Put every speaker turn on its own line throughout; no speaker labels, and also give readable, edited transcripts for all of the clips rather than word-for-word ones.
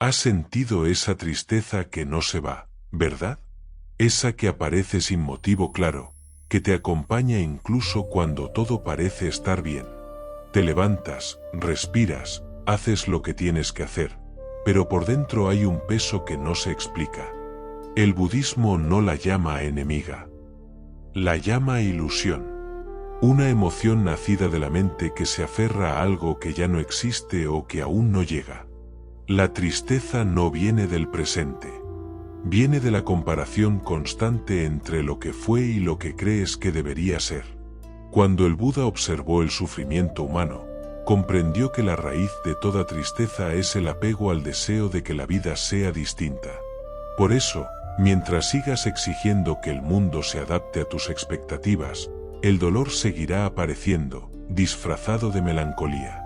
Has sentido esa tristeza que no se va, ¿verdad? Esa que aparece sin motivo claro, que te acompaña incluso cuando todo parece estar bien. Te levantas, respiras, haces lo que tienes que hacer, pero por dentro hay un peso que no se explica. El budismo no la llama enemiga. La llama ilusión. Una emoción nacida de la mente que se aferra a algo que ya no existe o que aún no llega. La tristeza no viene del presente. Viene de la comparación constante entre lo que fue y lo que crees que debería ser. Cuando el Buda observó el sufrimiento humano, comprendió que la raíz de toda tristeza es el apego al deseo de que la vida sea distinta. Por eso, mientras sigas exigiendo que el mundo se adapte a tus expectativas, el dolor seguirá apareciendo, disfrazado de melancolía.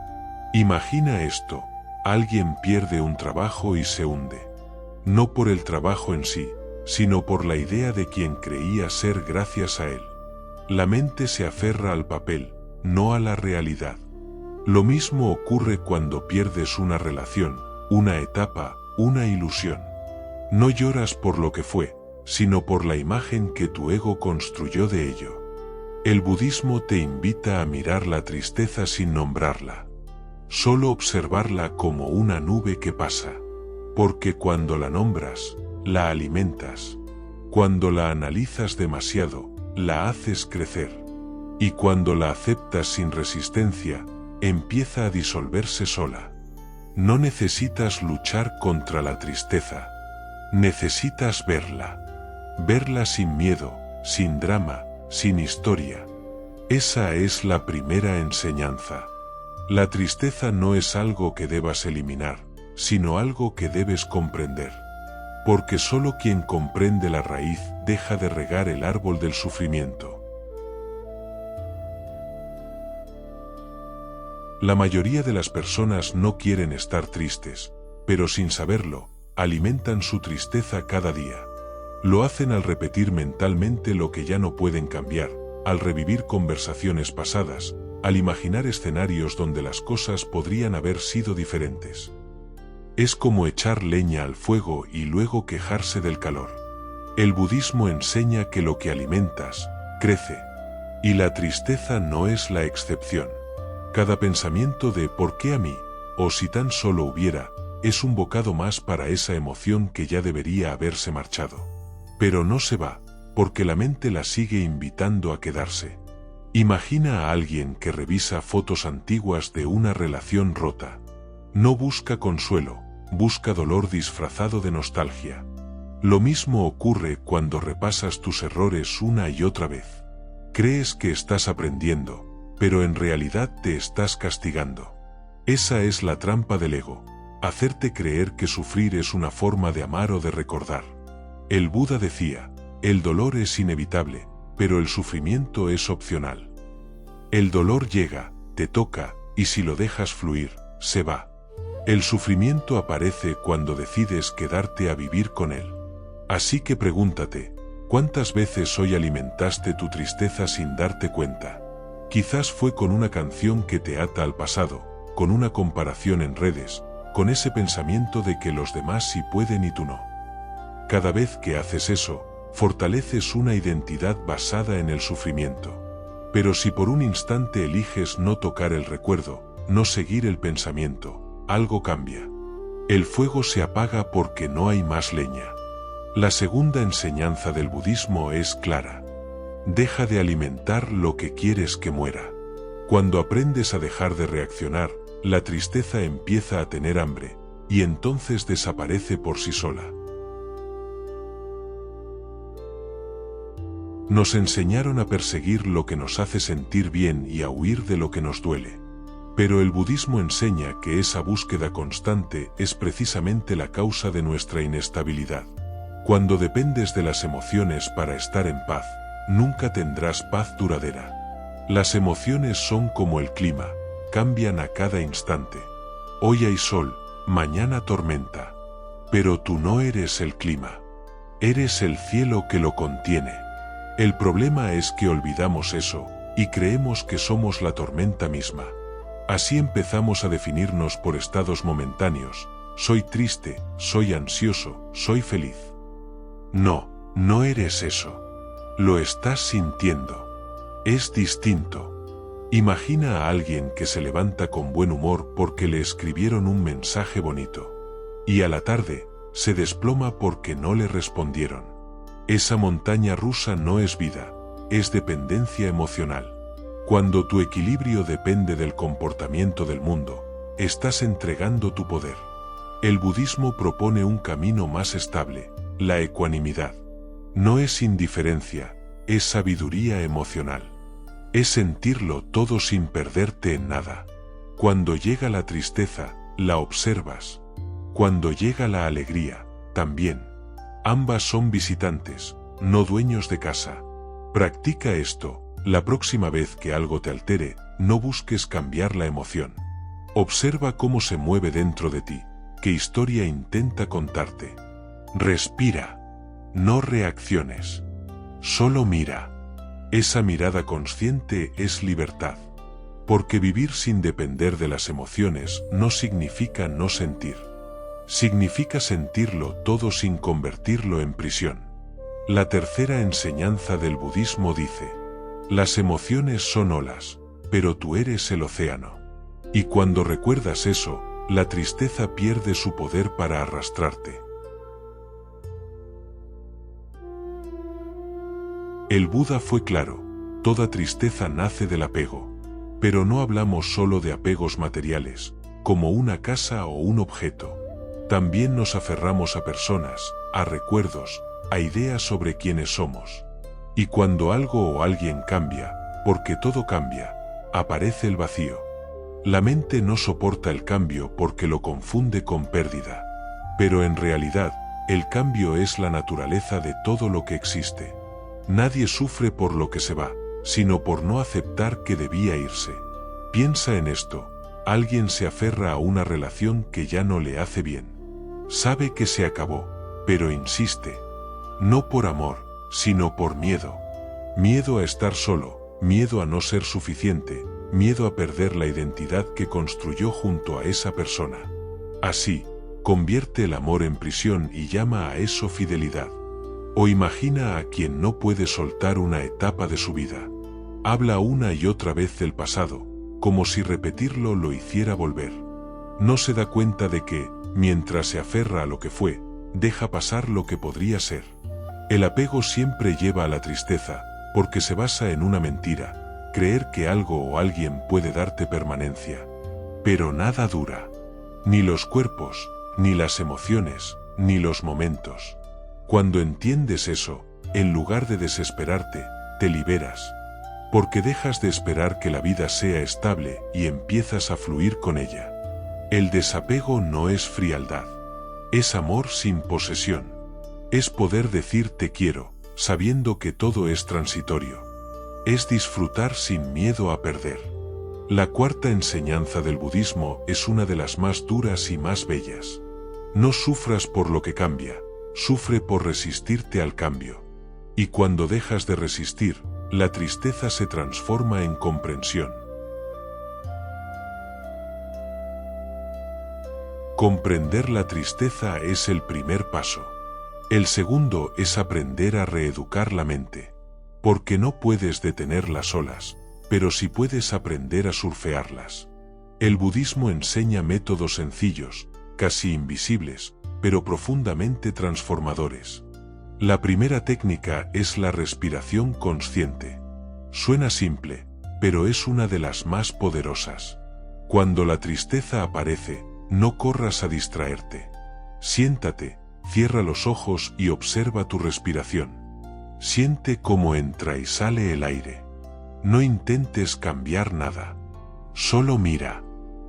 Imagina esto: alguien pierde un trabajo y se hunde. No por el trabajo en sí, sino por la idea de quien creía ser gracias a él. La mente se aferra al papel, no a la realidad. Lo mismo ocurre cuando pierdes una relación, una etapa, una ilusión. No lloras por lo que fue, sino por la imagen que tu ego construyó de ello. El budismo te invita a mirar la tristeza sin nombrarla. Solo observarla como una nube que pasa. Porque cuando la nombras, la alimentas. Cuando la analizas demasiado, la haces crecer. Y cuando la aceptas sin resistencia, empieza a disolverse sola. No necesitas luchar contra la tristeza. Necesitas verla. Verla sin miedo, sin drama, sin historia. Esa es la primera enseñanza. La tristeza no es algo que debas eliminar, sino algo que debes comprender. Porque solo quien comprende la raíz deja de regar el árbol del sufrimiento. La mayoría de las personas no quieren estar tristes, pero sin saberlo, alimentan su tristeza cada día. Lo hacen al repetir mentalmente lo que ya no pueden cambiar, al revivir conversaciones pasadas, al imaginar escenarios donde las cosas podrían haber sido diferentes. Es como echar leña al fuego y luego quejarse del calor. El budismo enseña que lo que alimentas, crece. Y la tristeza no es la excepción. Cada pensamiento de ¿por qué a mí? O si tan solo hubiera, es un bocado más para esa emoción que ya debería haberse marchado. Pero no se va, porque la mente la sigue invitando a quedarse. Imagina a alguien que revisa fotos antiguas de una relación rota. No busca consuelo, busca dolor disfrazado de nostalgia. Lo mismo ocurre cuando repasas tus errores una y otra vez. Crees que estás aprendiendo, pero en realidad te estás castigando. Esa es la trampa del ego, hacerte creer que sufrir es una forma de amar o de recordar. El Buda decía, el dolor es inevitable, pero el sufrimiento es opcional. El dolor llega, te toca, y si lo dejas fluir, se va. El sufrimiento aparece cuando decides quedarte a vivir con él. Así que pregúntate, ¿cuántas veces hoy alimentaste tu tristeza sin darte cuenta? Quizás fue con una canción que te ata al pasado, con una comparación en redes, con ese pensamiento de que los demás sí pueden y tú no. Cada vez que haces eso, fortaleces una identidad basada en el sufrimiento. Pero si por un instante eliges no tocar el recuerdo, no seguir el pensamiento, algo cambia. El fuego se apaga porque no hay más leña. La segunda enseñanza del budismo es clara. Deja de alimentar lo que quieres que muera. Cuando aprendes a dejar de reaccionar, la tristeza empieza a tener hambre, y entonces desaparece por sí sola. Nos enseñaron a perseguir lo que nos hace sentir bien y a huir de lo que nos duele. Pero el budismo enseña que esa búsqueda constante es precisamente la causa de nuestra inestabilidad. Cuando dependes de las emociones para estar en paz, nunca tendrás paz duradera. Las emociones son como el clima, cambian a cada instante. Hoy hay sol, mañana tormenta. Pero tú no eres el clima. Eres el cielo que lo contiene. El problema es que olvidamos eso, y creemos que somos la tormenta misma. Así empezamos a definirnos por estados momentáneos, soy triste, soy ansioso, soy feliz. No, no eres eso. Lo estás sintiendo. Es distinto. Imagina a alguien que se levanta con buen humor porque le escribieron un mensaje bonito. Y a la tarde, se desploma porque no le respondieron. Esa montaña rusa no es vida, es dependencia emocional. Cuando tu equilibrio depende del comportamiento del mundo, estás entregando tu poder. El budismo propone un camino más estable, la ecuanimidad. No es indiferencia, es sabiduría emocional. Es sentirlo todo sin perderte en nada. Cuando llega la tristeza, la observas. Cuando llega la alegría, también. Ambas son visitantes, no dueños de casa. Practica esto. La próxima vez que algo te altere, no busques cambiar la emoción. Observa cómo se mueve dentro de ti, qué historia intenta contarte. Respira. No reacciones. Solo mira. Esa mirada consciente es libertad. Porque vivir sin depender de las emociones no significa no sentir. Significa sentirlo todo sin convertirlo en prisión. La tercera enseñanza del budismo dice: las emociones son olas, pero tú eres el océano. Y cuando recuerdas eso, la tristeza pierde su poder para arrastrarte. El Buda fue claro: toda tristeza nace del apego. Pero no hablamos solo de apegos materiales, como una casa o un objeto. También nos aferramos a personas, a recuerdos, a ideas sobre quiénes somos. Y cuando algo o alguien cambia, porque todo cambia, aparece el vacío. La mente no soporta el cambio porque lo confunde con pérdida. Pero en realidad, el cambio es la naturaleza de todo lo que existe. Nadie sufre por lo que se va, sino por no aceptar que debía irse. Piensa en esto: alguien se aferra a una relación que ya no le hace bien. Sabe que se acabó, pero insiste. No por amor, sino por miedo. Miedo a estar solo, miedo a no ser suficiente, miedo a perder la identidad que construyó junto a esa persona. Así, convierte el amor en prisión y llama a eso fidelidad. O imagina a quien no puede soltar una etapa de su vida. Habla una y otra vez del pasado, como si repetirlo lo hiciera volver. No se da cuenta de que, mientras se aferra a lo que fue, deja pasar lo que podría ser. El apego siempre lleva a la tristeza, porque se basa en una mentira, creer que algo o alguien puede darte permanencia. Pero nada dura. Ni los cuerpos, ni las emociones, ni los momentos. Cuando entiendes eso, en lugar de desesperarte, te liberas. Porque dejas de esperar que la vida sea estable y empiezas a fluir con ella. El desapego no es frialdad. Es amor sin posesión. Es poder decir te quiero, sabiendo que todo es transitorio. Es disfrutar sin miedo a perder. La cuarta enseñanza del budismo es una de las más duras y más bellas. No sufras por lo que cambia, sufre por resistirte al cambio. Y cuando dejas de resistir, la tristeza se transforma en comprensión. Comprender la tristeza es el primer paso. El segundo es aprender a reeducar la mente. Porque no puedes detener las olas, pero sí puedes aprender a surfearlas. El budismo enseña métodos sencillos, casi invisibles, pero profundamente transformadores. La primera técnica es la respiración consciente. Suena simple, pero es una de las más poderosas. Cuando la tristeza aparece, no corras a distraerte. Siéntate, cierra los ojos y observa tu respiración. Siente cómo entra y sale el aire. No intentes cambiar nada. Solo mira.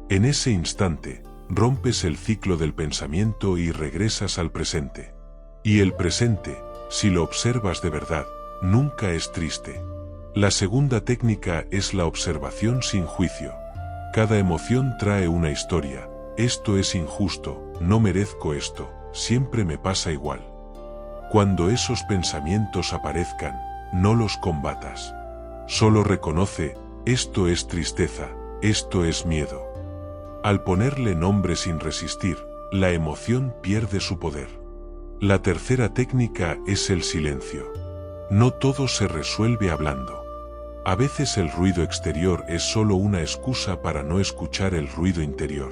En ese instante, rompes el ciclo del pensamiento y regresas al presente. Y el presente, si lo observas de verdad, nunca es triste. La segunda técnica es la observación sin juicio. Cada emoción trae una historia. Esto es injusto, no merezco esto, siempre me pasa igual. Cuando esos pensamientos aparezcan, no los combatas. Solo reconoce: esto es tristeza, esto es miedo. Al ponerle nombre sin resistir, la emoción pierde su poder. La tercera técnica es el silencio. No todo se resuelve hablando. A veces el ruido exterior es solo una excusa para no escuchar el ruido interior.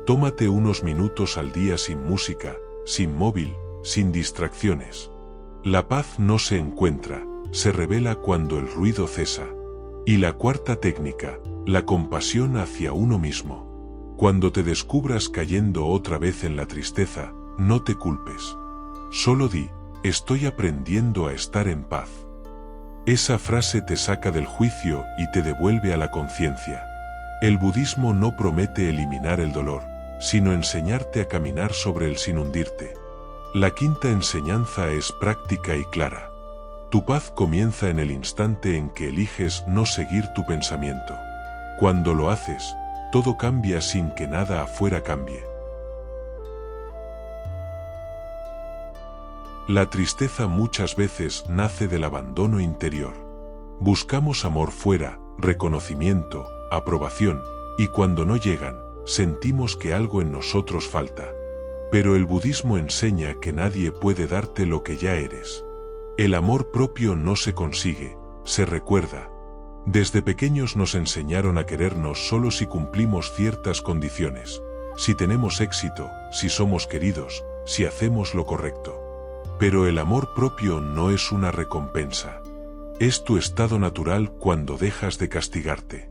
Tómate unos minutos al día sin música, sin móvil, sin distracciones. La paz no se encuentra, se revela cuando el ruido cesa. Y la cuarta técnica, la compasión hacia uno mismo. Cuando te descubras cayendo otra vez en la tristeza, no te culpes. Solo di, estoy aprendiendo a estar en paz. Esa frase te saca del juicio y te devuelve a la conciencia. El budismo no promete eliminar el dolor, sino enseñarte a caminar sobre él sin hundirte. La quinta enseñanza es práctica y clara. Tu paz comienza en el instante en que eliges no seguir tu pensamiento. Cuando lo haces, todo cambia sin que nada afuera cambie. La tristeza muchas veces nace del abandono interior. Buscamos amor fuera, reconocimiento, aprobación, y cuando no llegan, sentimos que algo en nosotros falta. Pero el budismo enseña que nadie puede darte lo que ya eres. El amor propio no se consigue, se recuerda. Desde pequeños nos enseñaron a querernos solo si cumplimos ciertas condiciones, si tenemos éxito, si somos queridos, si hacemos lo correcto. Pero el amor propio no es una recompensa. Es tu estado natural cuando dejas de castigarte.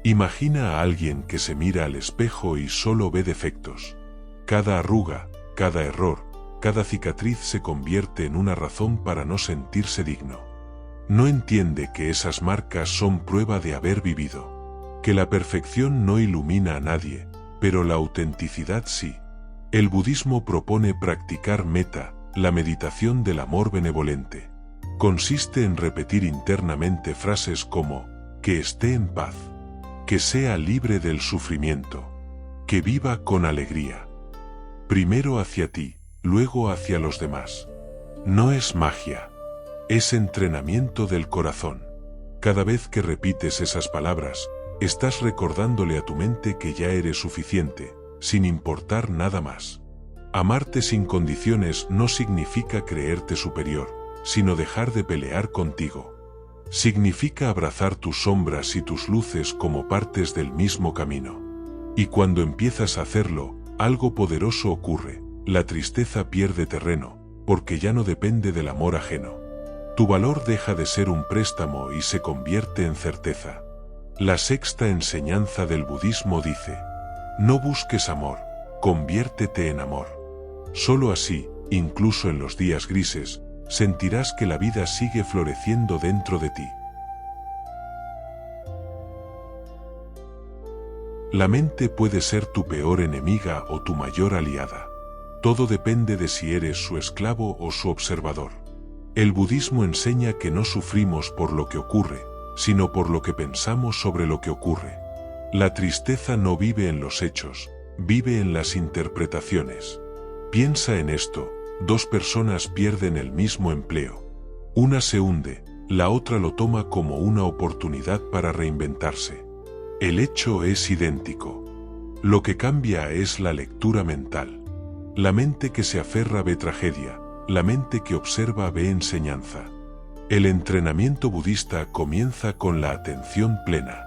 Imagina a alguien que se mira al espejo y solo ve defectos. Cada arruga, cada error, cada cicatriz se convierte en una razón para no sentirse digno. No entiende que esas marcas son prueba de haber vivido. Que la perfección no ilumina a nadie, pero la autenticidad sí. El budismo propone practicar metta, la meditación del amor benevolente. Consiste en repetir internamente frases como, que esté en paz, que sea libre del sufrimiento, que viva con alegría. Primero hacia ti, luego hacia los demás. No es magia, es entrenamiento del corazón. Cada vez que repites esas palabras, estás recordándole a tu mente que ya eres suficiente, sin importar nada más. Amarte sin condiciones no significa creerte superior, sino dejar de pelear contigo. Significa abrazar tus sombras y tus luces como partes del mismo camino. Y cuando empiezas a hacerlo, algo poderoso ocurre. La tristeza pierde terreno, porque ya no depende del amor ajeno. Tu valor deja de ser un préstamo y se convierte en certeza. La sexta enseñanza del budismo dice: no busques amor, conviértete en amor. Solo así, incluso en los días grises, sentirás que la vida sigue floreciendo dentro de ti. La mente puede ser tu peor enemiga o tu mayor aliada. Todo depende de si eres su esclavo o su observador. El budismo enseña que no sufrimos por lo que ocurre, sino por lo que pensamos sobre lo que ocurre. La tristeza no vive en los hechos, vive en las interpretaciones. Piensa en esto: dos personas pierden el mismo empleo. Una se hunde, la otra lo toma como una oportunidad para reinventarse. El hecho es idéntico. Lo que cambia es la lectura mental. La mente que se aferra ve tragedia, la mente que observa ve enseñanza. El entrenamiento budista comienza con la atención plena.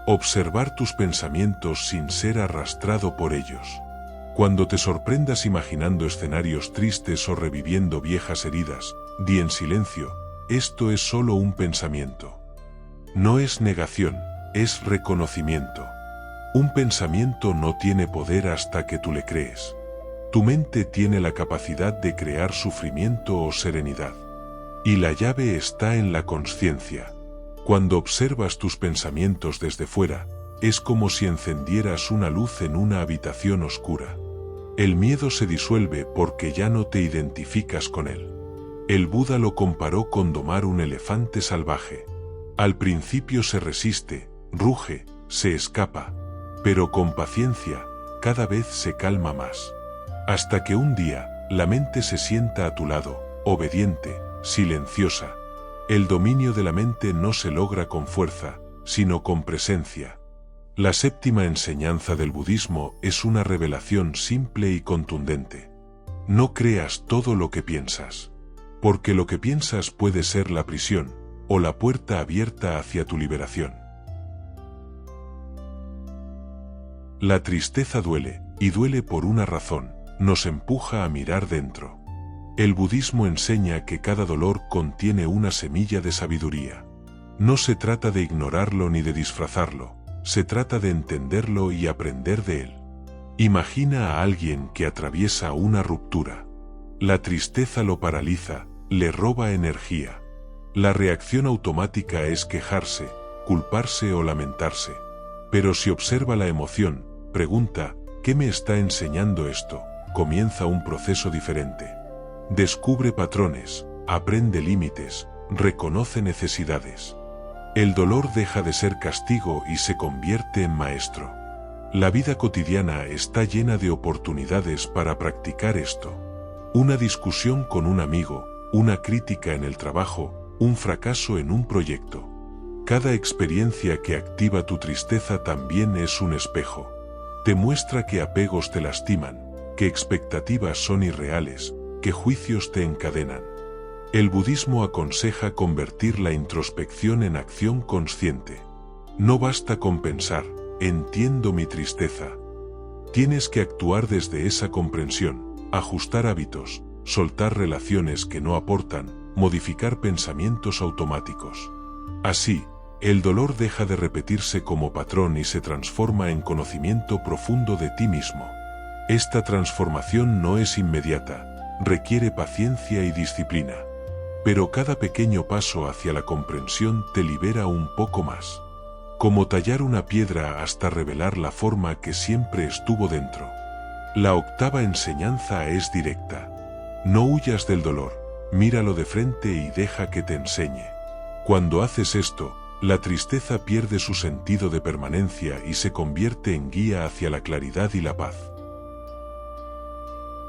Observar tus pensamientos sin ser arrastrado por ellos. Cuando te sorprendas imaginando escenarios tristes o reviviendo viejas heridas, di en silencio: esto es solo un pensamiento. No es negación, es reconocimiento. Un pensamiento no tiene poder hasta que tú le crees. Tu mente tiene la capacidad de crear sufrimiento o serenidad. Y la llave está en la consciencia. Cuando observas tus pensamientos desde fuera, es como si encendieras una luz en una habitación oscura. El miedo se disuelve porque ya no te identificas con él. El Buda lo comparó con domar un elefante salvaje. Al principio se resiste, ruge, se escapa, pero con paciencia, cada vez se calma más. Hasta que un día, la mente se sienta a tu lado, obediente, silenciosa. El dominio de la mente no se logra con fuerza, sino con presencia. La séptima enseñanza del budismo es una revelación simple y contundente. No creas todo lo que piensas, porque lo que piensas puede ser la prisión o la puerta abierta hacia tu liberación. La tristeza duele, y duele por una razón, nos empuja a mirar dentro. El budismo enseña que cada dolor contiene una semilla de sabiduría. No se trata de ignorarlo ni de disfrazarlo, se trata de entenderlo y aprender de él. Imagina a alguien que atraviesa una ruptura. La tristeza lo paraliza, le roba energía. La reacción automática es quejarse, culparse o lamentarse. Pero si observa la emoción, pregunta, ¿qué me está enseñando esto? Comienza un proceso diferente. Descubre patrones, aprende límites, reconoce necesidades. El dolor deja de ser castigo y se convierte en maestro. La vida cotidiana está llena de oportunidades para practicar esto. Una discusión con un amigo, una crítica en el trabajo, un fracaso en un proyecto. Cada experiencia que activa tu tristeza también es un espejo. Te muestra que apegos te lastiman, que expectativas son irreales, que juicios te encadenan. El budismo aconseja convertir la introspección en acción consciente. No basta con pensar, entiendo mi tristeza. Tienes que actuar desde esa comprensión, ajustar hábitos, soltar relaciones que no aportan, modificar pensamientos automáticos. Así, el dolor deja de repetirse como patrón y se transforma en conocimiento profundo de ti mismo. Esta transformación no es inmediata, requiere paciencia y disciplina. Pero cada pequeño paso hacia la comprensión te libera un poco más. Como tallar una piedra hasta revelar la forma que siempre estuvo dentro. La octava enseñanza es directa. No huyas del dolor, míralo de frente y deja que te enseñe. Cuando haces esto, la tristeza pierde su sentido de permanencia y se convierte en guía hacia la claridad y la paz.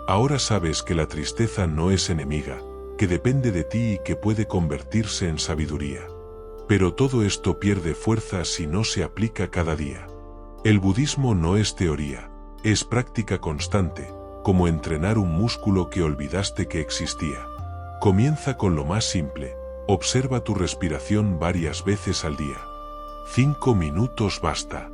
Ahora sabes que la tristeza no es enemiga, que depende de ti y que puede convertirse en sabiduría. Pero todo esto pierde fuerza si no se aplica cada día. El budismo no es teoría, es práctica constante, como entrenar un músculo que olvidaste que existía. Comienza con lo más simple, observa tu respiración varias veces al día. 5 minutos basta.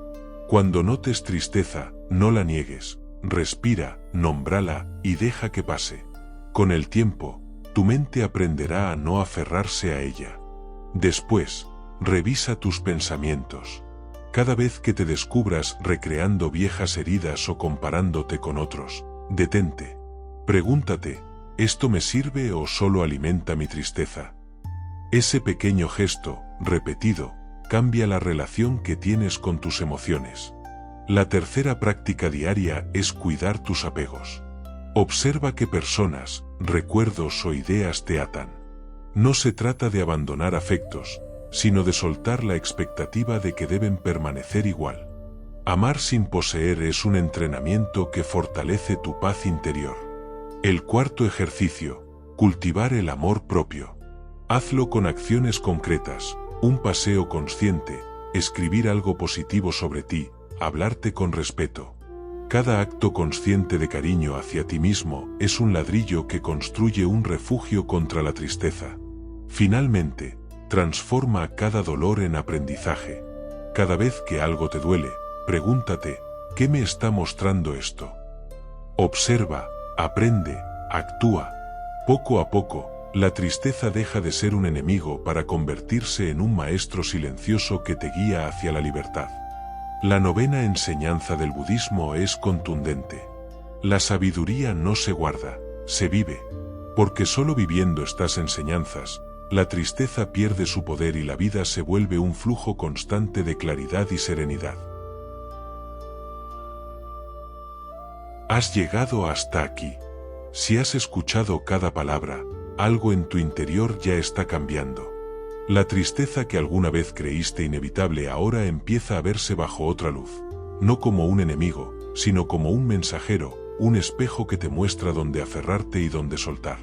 Cuando notes tristeza, no la niegues, respira, nómbrala y deja que pase. Con el tiempo, tu mente aprenderá a no aferrarse a ella. Después, revisa tus pensamientos. Cada vez que te descubras recreando viejas heridas o comparándote con otros, detente. Pregúntate, ¿esto me sirve o solo alimenta mi tristeza? Ese pequeño gesto, repetido, cambia la relación que tienes con tus emociones. La tercera práctica diaria es cuidar tus apegos. Observa qué personas, recuerdos o ideas te atan. No se trata de abandonar afectos, sino de soltar la expectativa de que deben permanecer igual. Amar sin poseer es un entrenamiento que fortalece tu paz interior. El cuarto ejercicio, cultivar el amor propio. Hazlo con acciones concretas, un paseo consciente, escribir algo positivo sobre ti, hablarte con respeto. Cada acto consciente de cariño hacia ti mismo es un ladrillo que construye un refugio contra la tristeza. Finalmente, transforma cada dolor en aprendizaje. Cada vez que algo te duele, pregúntate, ¿qué me está mostrando esto? Observa, aprende, actúa. Poco a poco, la tristeza deja de ser un enemigo para convertirse en un maestro silencioso que te guía hacia la libertad. La novena enseñanza del budismo es contundente. La sabiduría no se guarda, se vive. Porque solo viviendo estas enseñanzas, la tristeza pierde su poder y la vida se vuelve un flujo constante de claridad y serenidad. Has llegado hasta aquí. Si has escuchado cada palabra, algo en tu interior ya está cambiando. La tristeza que alguna vez creíste inevitable ahora empieza a verse bajo otra luz, no como un enemigo, sino como un mensajero, un espejo que te muestra dónde aferrarte y dónde soltar.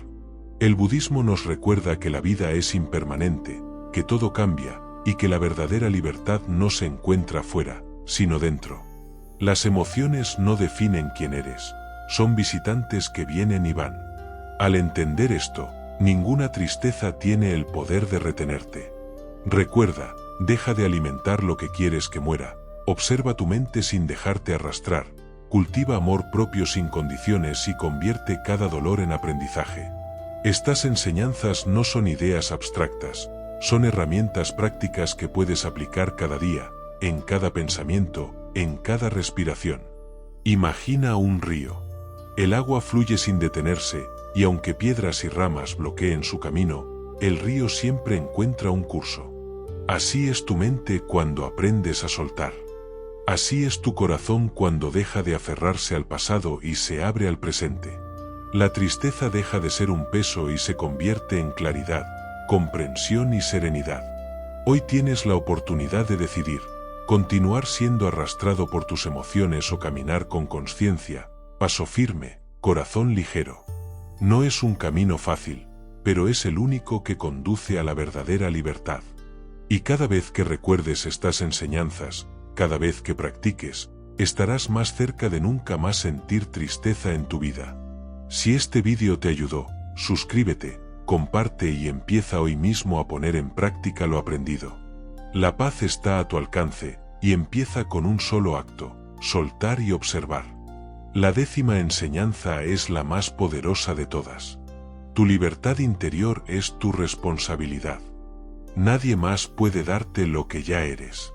El budismo nos recuerda que la vida es impermanente, que todo cambia, y que la verdadera libertad no se encuentra fuera, sino dentro. Las emociones no definen quién eres, son visitantes que vienen y van. Al entender esto, ninguna tristeza tiene el poder de retenerte. Recuerda, deja de alimentar lo que quieres que muera, observa tu mente sin dejarte arrastrar, cultiva amor propio sin condiciones y convierte cada dolor en aprendizaje. Estas enseñanzas no son ideas abstractas, son herramientas prácticas que puedes aplicar cada día, en cada pensamiento, en cada respiración. Imagina un río. El agua fluye sin detenerse, y aunque piedras y ramas bloqueen su camino, el río siempre encuentra un curso. Así es tu mente cuando aprendes a soltar. Así es tu corazón cuando deja de aferrarse al pasado y se abre al presente. La tristeza deja de ser un peso y se convierte en claridad, comprensión y serenidad. Hoy tienes la oportunidad de decidir, continuar siendo arrastrado por tus emociones o caminar con conciencia, paso firme, corazón ligero. No es un camino fácil, pero es el único que conduce a la verdadera libertad. Y cada vez que recuerdes estas enseñanzas, cada vez que practiques, estarás más cerca de nunca más sentir tristeza en tu vida. Si este vídeo te ayudó, suscríbete, comparte y empieza hoy mismo a poner en práctica lo aprendido. La paz está a tu alcance, y empieza con un solo acto: soltar y observar. La 10ª enseñanza es la más poderosa de todas. Tu libertad interior es tu responsabilidad. Nadie más puede darte lo que ya eres.